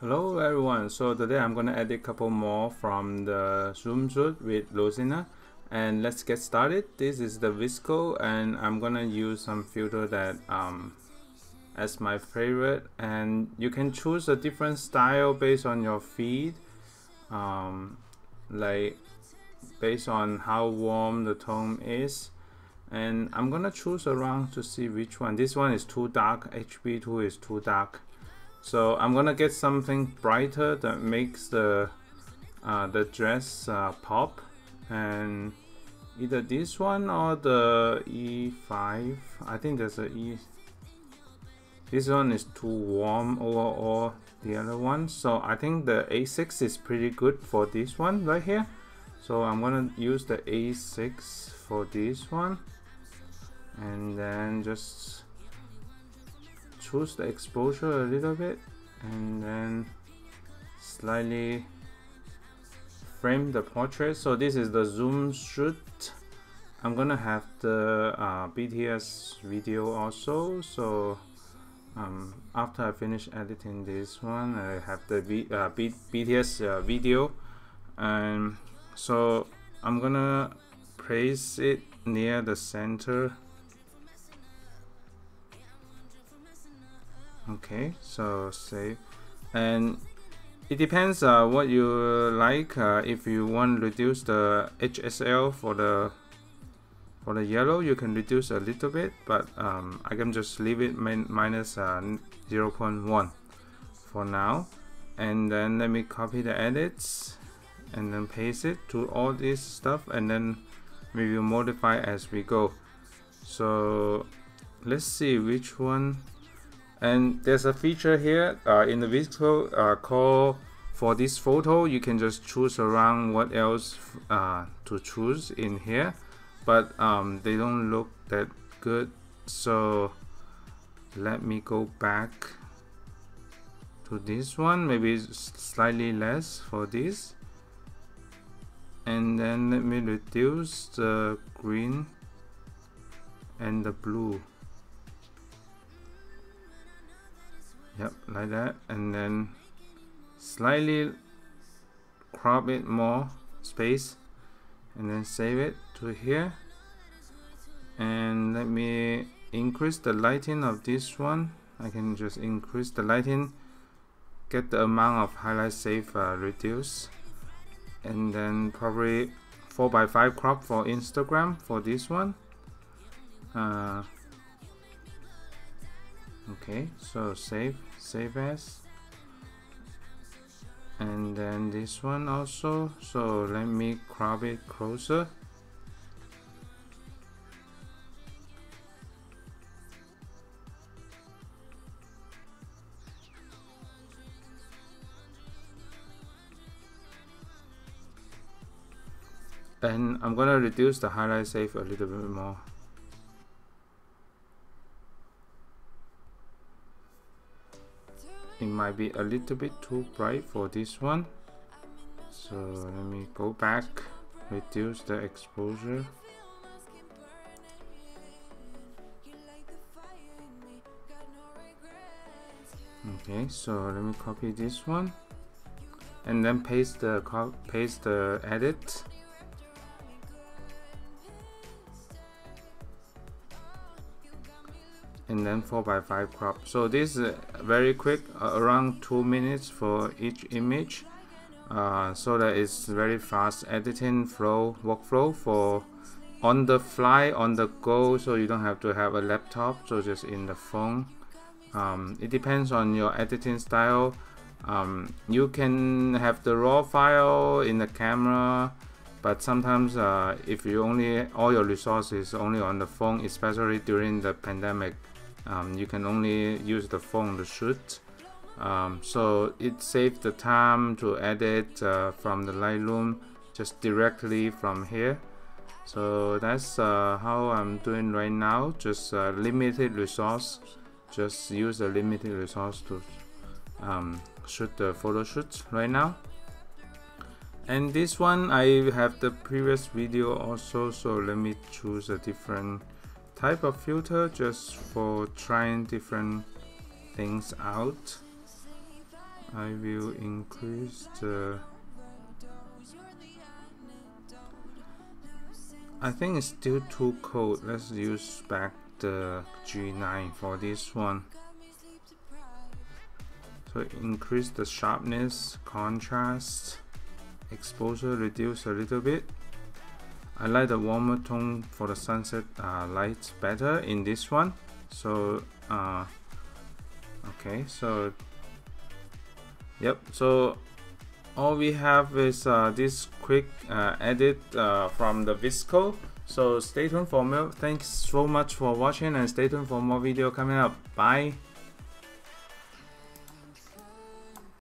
Hello everyone, so today I'm gonna edit a couple more from the zoom shoot with Rosina, and let's get started. This is the VSCO and I'm gonna use some filter that as my favorite, and you can choose a different style based on your feed, like based on how warm the tone is. And I'm gonna choose around to see which one. This one is too dark, HB2 is too dark. So I'm gonna get something brighter that makes the dress pop, and either this one or the E5. I think there's a E. This one is too warm, or the other one. So I think the A6 is pretty good for this one right here. So I'm gonna use the A6 for this one, and then just choose the exposure a little bit and then slightly frame the portrait. So this is the zoom shoot. I'm gonna have the BTS video also, so after I finish editing this one, I have the BTS video, and so I'm gonna place it near the center. Okay, so save, and it depends what you like. If you want to reduce the HSL for the yellow, you can reduce a little bit, but I can just leave it minus 0.1 for now. And then let me copy the edits and then paste it to all this stuff, and then we will modify as we go. So let's see which one. And there's a feature here in the VSCO called for this photo. You can just choose around what else to choose in here, but they don't look that good. So let me go back to this one, maybe slightly less for this, and then let me reduce the green and the blue. Yep, like that, and then slightly crop it more space, and then save it to here. And let me increase the lighting of this one. I can just increase the lighting, get the amount of highlight save reduce, and then probably 4:5 crop for Instagram for this one. Okay, so save as, and then this one also. So let me crop it closer. And I'm gonna reduce the highlight save a little bit more. It might be a little bit too bright for this one, so let me go back, reduce the exposure. Okay, so let me copy this one and then paste the edit. And then 4:5 crop. So this is very quick, around 2 minutes for each image, so that it's very fast editing workflow for on the fly, on the go, so you don't have to have a laptop, so just in the phone. It depends on your editing style. You can have the raw file in the camera, but sometimes if you all your resources only on the phone, especially during the pandemic, you can only use the phone to shoot. So it saves the time to edit from the Lightroom just directly from here. So that's how I'm doing right now. Just limited resource. Just use a limited resource to shoot the photo shoot right now. And this one I have the previous video also, so let me choose a different type of filter just for trying different things out. I will increase the, I think it's still too cold. Let's use back the G9 for this one. So increase the sharpness, contrast, exposure reduce a little bit. I like the warmer tone for the sunset lights better in this one. So okay, so yep, so all we have is this quick edit from the VSCO. So stay tuned for more. Thanks so much for watching, and stay tuned for more video coming up. Bye.